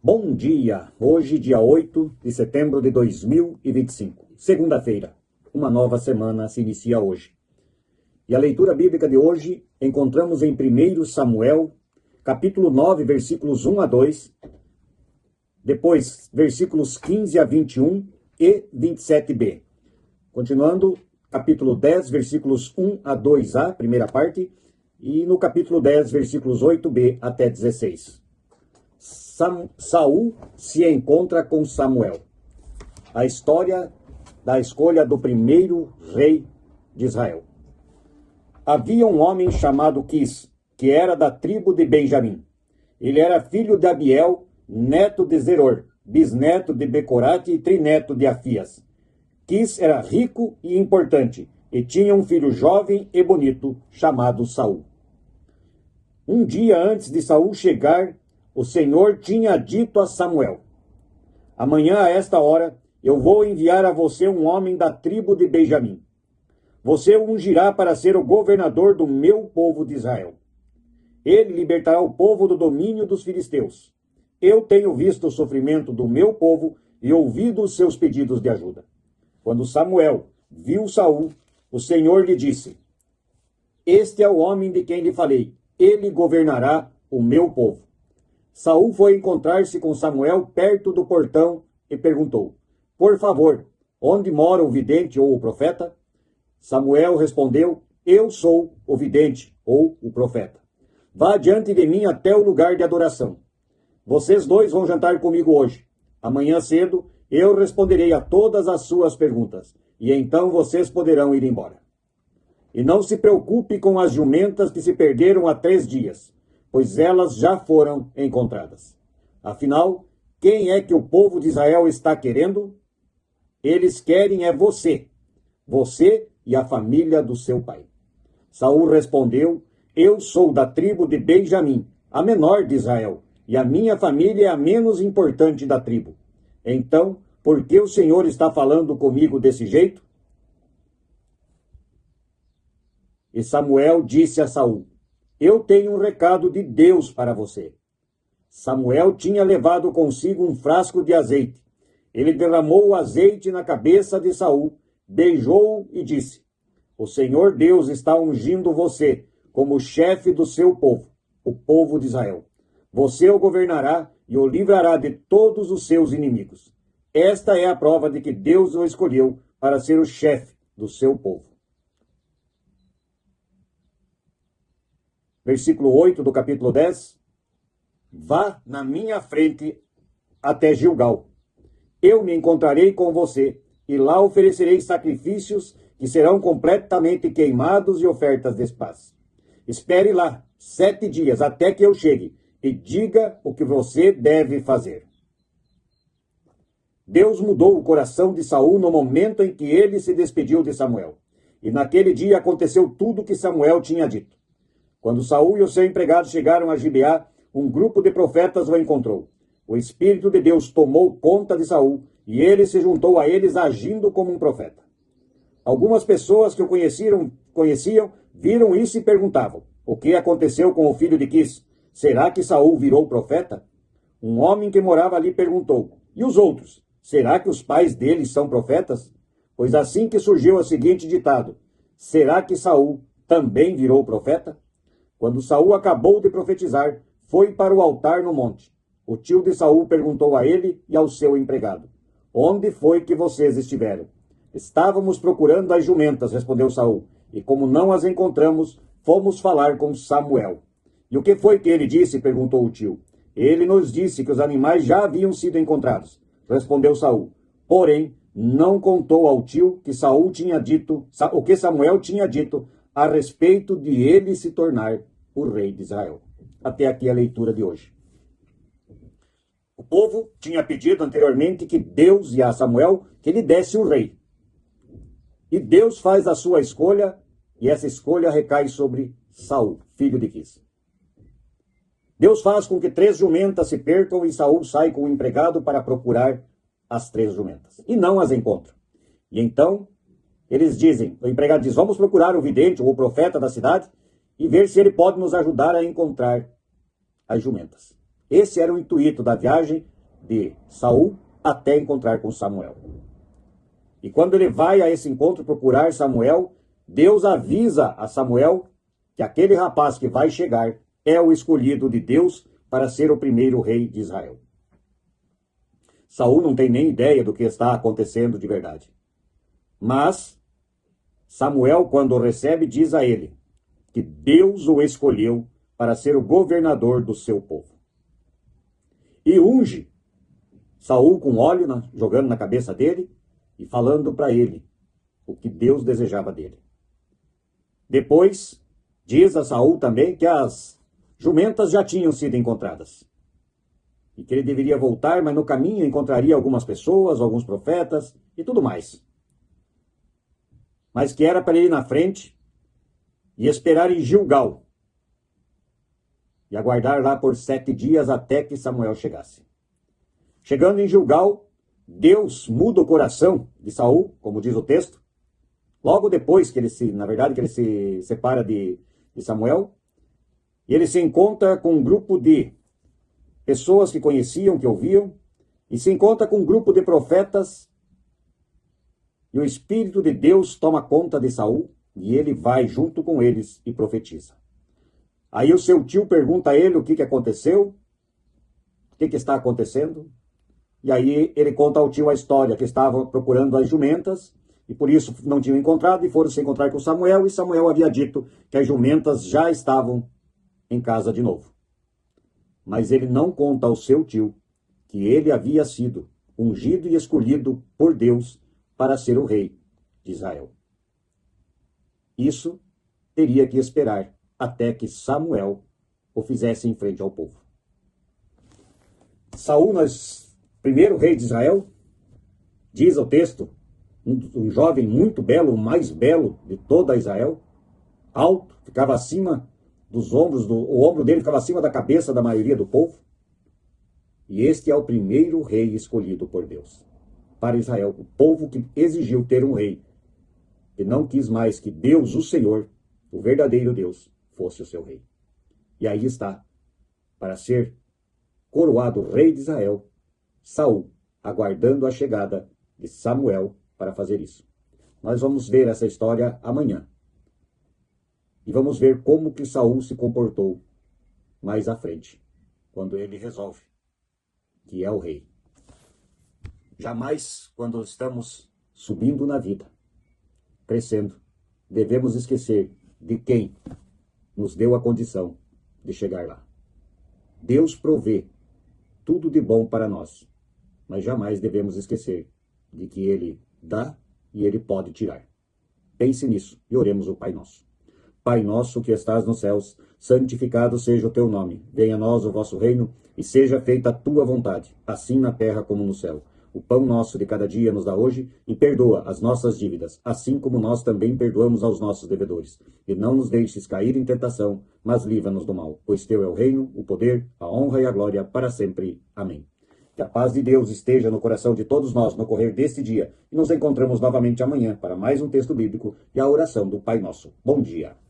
Bom dia! Hoje, dia 8 de setembro de 2025, segunda-feira. Uma nova semana se inicia hoje. E a leitura bíblica de hoje encontramos em 1 Samuel, capítulo 9, versículos 1 a 2, depois versículos 15 a 21 e 27b. Continuando, capítulo 10, versículos 1 a 2a, primeira parte, e no capítulo 10, versículos 8b até 16. Saul se encontra com Samuel. A história da escolha do primeiro rei de Israel. Havia um homem chamado Quis, que era da tribo de Benjamim. Ele era filho de Abiel, neto de Zeror, bisneto de Becorate e trineto de Afias. Quis era rico e importante, e tinha um filho jovem e bonito, chamado Saul. Um dia antes de Saul chegar, o Senhor tinha dito a Samuel: amanhã a esta hora eu vou enviar a você um homem da tribo de Benjamim. Você o ungirá para ser o governador do meu povo de Israel. Ele libertará o povo do domínio dos filisteus. Eu tenho visto o sofrimento do meu povo e ouvido os seus pedidos de ajuda. Quando Samuel viu Saul, o Senhor lhe disse: este é o homem de quem lhe falei. Ele governará o meu povo. Saul foi encontrar-se com Samuel perto do portão e perguntou: por favor, onde mora o vidente ou o profeta? Samuel respondeu: eu sou o vidente ou o profeta. Vá diante de mim até o lugar de adoração. Vocês dois vão jantar comigo hoje. Amanhã cedo eu responderei a todas as suas perguntas, e então vocês poderão ir embora. E não se preocupe com as jumentas que se perderam há 3 dias, pois elas já foram encontradas. Afinal, quem é que o povo de Israel está querendo? Eles querem é você e a família do seu pai. Saul respondeu: eu sou da tribo de Benjamim, a menor de Israel, e a minha família é a menos importante da tribo. Então, por que o Senhor está falando comigo desse jeito? E Samuel disse a Saul: eu tenho um recado de Deus para você. Samuel tinha levado consigo um frasco de azeite. Ele derramou o azeite na cabeça de Saul, beijou-o e disse: o Senhor Deus está ungindo você como chefe do seu povo, o povo de Israel. Você o governará e o livrará de todos os seus inimigos. Esta é a prova de que Deus o escolheu para ser o chefe do seu povo. Versículo 8 do capítulo 10. Vá na minha frente até Gilgal. Eu me encontrarei com você, e lá oferecerei sacrifícios que serão completamente queimados e ofertas de paz. Espere lá 7 dias até que eu chegue, e diga o que você deve fazer. Deus mudou o coração de Saul no momento em que ele se despediu de Samuel. E naquele dia aconteceu tudo o que Samuel tinha dito. Quando Saul e o seu empregado chegaram a Gibeá, um grupo de profetas o encontrou. O Espírito de Deus tomou conta de Saul e ele se juntou a eles agindo como um profeta. Algumas pessoas que o conheciam viram isso e perguntavam: o que aconteceu com o filho de Quis? Será que Saul virou profeta? Um homem que morava ali perguntou: e os outros? Será que os pais deles são profetas? Pois assim que surgiu o seguinte ditado: será que Saul também virou profeta? Quando Saul acabou de profetizar, foi para o altar no monte. O tio de Saul perguntou a ele e ao seu empregado: onde foi que vocês estiveram? Estávamos procurando as jumentas, respondeu Saul, e como não as encontramos, fomos falar com Samuel. E o que foi que ele disse? Perguntou o tio. Ele nos disse que os animais já haviam sido encontrados, respondeu Saul. Porém, não contou ao tio que Saul tinha dito, o que Samuel tinha dito a respeito de ele se tornar o rei de Israel. Até aqui a leitura de hoje. O povo tinha pedido anteriormente que Deus e a Samuel que lhe desse um rei. E Deus faz a sua escolha, e essa escolha recai sobre Saul, filho de Quis. Deus faz com que 3 jumentas se percam e Saul sai com o empregado para procurar as 3 jumentas. E não as encontra. E então eles dizem, o empregado diz: vamos procurar o vidente ou o profeta da cidade e ver se ele pode nos ajudar a encontrar as jumentas. Esse era o intuito da viagem de Saul até encontrar com Samuel. E quando ele vai a esse encontro procurar Samuel, Deus avisa a Samuel que aquele rapaz que vai chegar é o escolhido de Deus para ser o primeiro rei de Israel. Saul não tem nem ideia do que está acontecendo de verdade. Mas Samuel, quando o recebe, diz a ele que Deus o escolheu para ser o governador do seu povo. E unge Saul com óleo jogando na cabeça dele e falando para ele o que Deus desejava dele. Depois, diz a Saul também que as jumentas já tinham sido encontradas. E que ele deveria voltar, mas no caminho encontraria algumas pessoas, alguns profetas e tudo mais. Mas que era para ele ir na frente e esperar em Gilgal. E aguardar lá por 7 dias até que Samuel chegasse. Chegando em Gilgal, Deus muda o coração de Saul, como diz o texto. Logo depois que ele se separa de Samuel, e ele se encontra com um grupo de pessoas que conheciam, que ouviam, e se encontra com um grupo de profetas, e o Espírito de Deus toma conta de Saul, e ele vai junto com eles e profetiza. Aí o seu tio pergunta a ele o que aconteceu, o que está acontecendo, e aí ele conta ao tio a história, que estava procurando as jumentas, e por isso não tinham encontrado, e foram se encontrar com Samuel, e Samuel havia dito que as jumentas já estavam em casa de novo. Mas ele não conta ao seu tio que ele havia sido ungido e escolhido por Deus para ser o rei de Israel. Isso teria que esperar até que Samuel o fizesse em frente ao povo. Saul, primeiro rei de Israel, diz o texto, um jovem muito belo, o mais belo de toda Israel, alto, ficava acima dos ombros, o ombro dele ficava acima da cabeça da maioria do povo. E este é o primeiro rei escolhido por Deus para Israel, o povo que exigiu ter um rei e não quis mais que Deus, o Senhor, o verdadeiro Deus, fosse o seu rei. E aí está, para ser coroado rei de Israel, Saul, aguardando a chegada de Samuel para fazer isso. Nós vamos ver essa história amanhã. E vamos ver como que Saul se comportou mais à frente, quando ele resolve que é o rei. Jamais, quando estamos subindo na vida, crescendo, devemos esquecer de quem nos deu a condição de chegar lá. Deus provê tudo de bom para nós, mas jamais devemos esquecer de que Ele dá e Ele pode tirar. Pense nisso e oremos o Pai Nosso. Pai nosso que estás nos céus, santificado seja o teu nome. Venha a nós o vosso reino e seja feita a tua vontade, assim na terra como no céu. O pão nosso de cada dia nos dá hoje e perdoa as nossas dívidas, assim como nós também perdoamos aos nossos devedores. E não nos deixes cair em tentação, mas livra-nos do mal. Pois teu é o reino, o poder, a honra e a glória para sempre. Amém. Que a paz de Deus esteja no coração de todos nós no correr deste dia. E nos encontramos novamente amanhã para mais um texto bíblico e a oração do Pai Nosso. Bom dia.